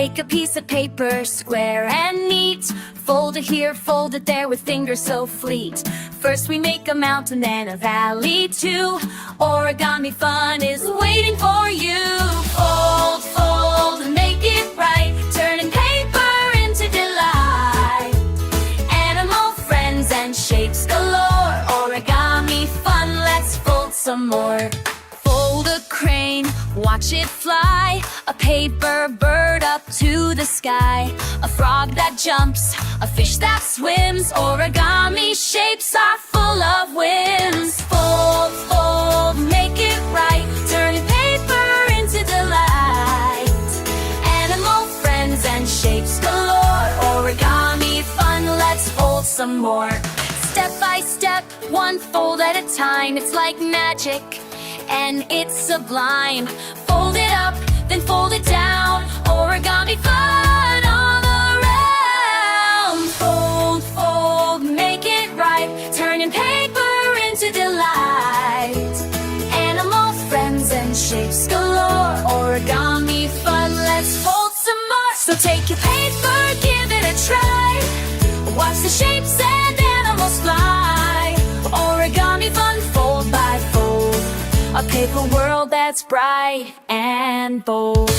Take a piece of paper, square and neat. Fold it here, fold it there with fingers so fleet. First we make a mountain, then a valley too. Origami fun is waiting for you. Fold, fold, make it right. Turning paper into delight. Animal friends and shapes galore. Origami fun, let's fold some more. Fold a crane, watch it fly. A paper bird up to the sky. A frog that jumps, a fish that swims. Origami shapes are full of whims. Fold, fold, make it right. Turning paper into delight. Animal friends and shapes galore. Origami fun, let's fold some more. Step by step, one fold at a time. It's like magic, and it's sublime. Fold it up, then fold it down. Origami fun all around. Fold, fold, make it right. Turning paper into delight. Animal friends and shapes galore. Origami fun, let's fold some more. So take your paper, give it a try. Watch the shapes and animals fly. Origami fun, fold by fold. A paper world that's bright and bold.